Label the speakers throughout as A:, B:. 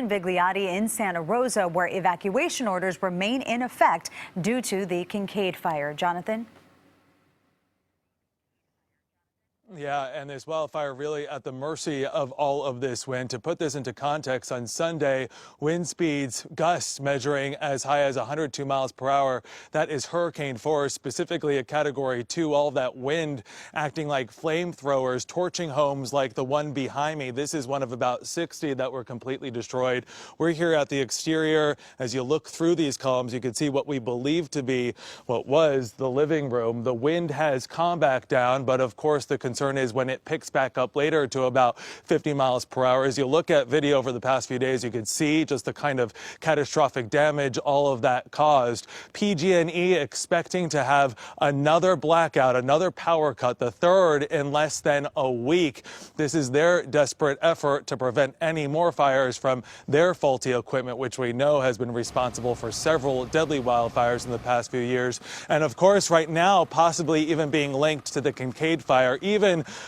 A: Vigliotti in Santa Rosa, where evacuation orders remain in effect due to the Kincade Fire. Jonathan?
B: Yeah, and this wildfire really at the mercy of all of this wind. To put this into context, on Sunday, wind speeds, gusts measuring as high as 102 miles per hour. That is hurricane force, specifically a Category 2. All of that wind acting like flamethrowers, torching homes like the one behind me. This is one of about 60 that were completely destroyed. We're here at the exterior. As you look through these columns, you can see what we believe to be what was the living room. The wind has calmed back down, but of course the concern is when it picks back up later to about 50 miles per hour. As you look at video over the past few days, you can see just the kind of catastrophic damage all of that caused. PG&E expecting to have another blackout, another power cut, the third in less than a week. This is their desperate effort to prevent any more fires from their faulty equipment, which we know has been responsible for several deadly wildfires in the past few years. And of course, right now, possibly even being linked to the Kincade Fire. Even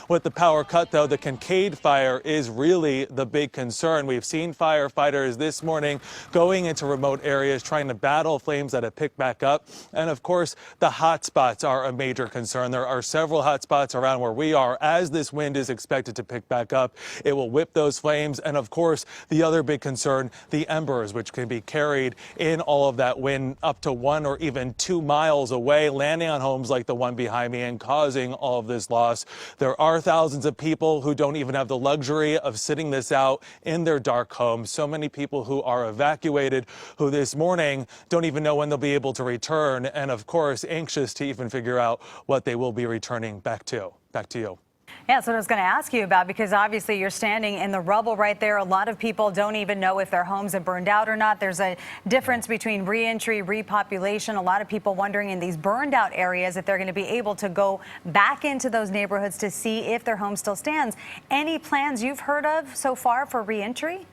B: with the power cut, though, the Kincade Fire is really the big concern. We've seen firefighters this morning going into remote areas trying to battle flames that have picked back up. And of course, the hot spots are a major concern. There are several hot spots around where we are. As this wind is expected to pick back up, it will whip those flames. And of course, the other big concern, the embers, which can be carried in all of that wind up to 1 or even 2 miles away, landing on homes like the one behind me and causing all of this loss. There are thousands of people who don't even have the luxury of sitting this out in their dark homes. So many people who are evacuated, who this morning don't even know when they'll be able to return. And of course, anxious to even figure out what they will be returning back to. Back to you.
A: Yeah, that's what I was going to ask you about, because obviously you're standing in the rubble right there. A lot of people don't even know if their homes have burned out or not. There's a difference between reentry, repopulation. A lot of people wondering in these burned out areas if they're going to be able to go back into those neighborhoods to see if their home still stands. Any plans you've heard of so far for reentry?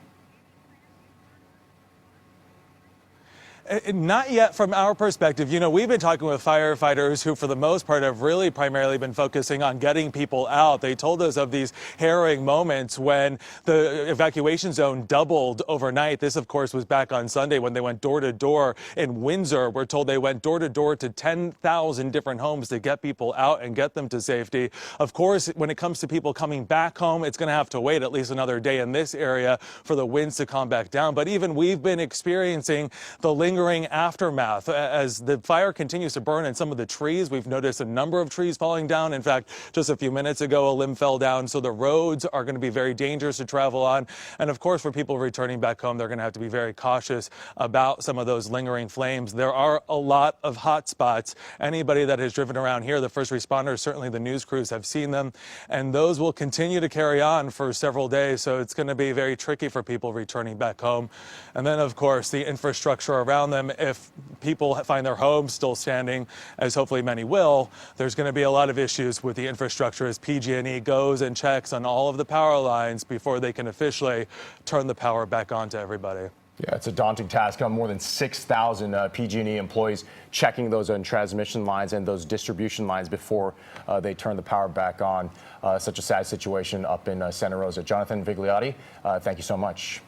B: Not yet from our perspective. You know, we've been talking with firefighters who, for the most part, have really primarily been focusing on getting people out. They told us of these harrowing moments when the evacuation zone doubled overnight. This, of course, was back on Sunday when they went door to door in Windsor. We're told they went door to door to 10,000 different homes to get people out and get them to safety. Of course, when it comes to people coming back home, it's going to have to wait at least another day in this area for the winds to calm back down. But even we've been experiencing the lingering aftermath as the fire continues to burn in some of the trees. We've noticed a number of trees falling down. In fact, just a few minutes ago, a limb fell down. So the roads are going to be very dangerous to travel on. And of course, for people returning back home, they're going to have to be very cautious about some of those lingering flames. There are a lot of hot spots. Anybody that has driven around here, the first responders, certainly the news crews, have seen them. And those will continue to carry on for several days. So it's going to be very tricky for people returning back home. And then, of course, the infrastructure around them. If people find their homes still standing, as hopefully many will, there's going to be a lot of issues with the infrastructure as PG&E goes and checks on all of the power lines before they can officially turn the power back on to everybody.
C: Yeah, it's a daunting task. More than 6,000 PG&E employees checking those transmission lines and those distribution lines before they turn the power back on. Such a sad situation up in Santa Rosa. Jonathan Vigliotti, thank you so much.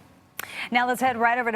A: Now let's head right over to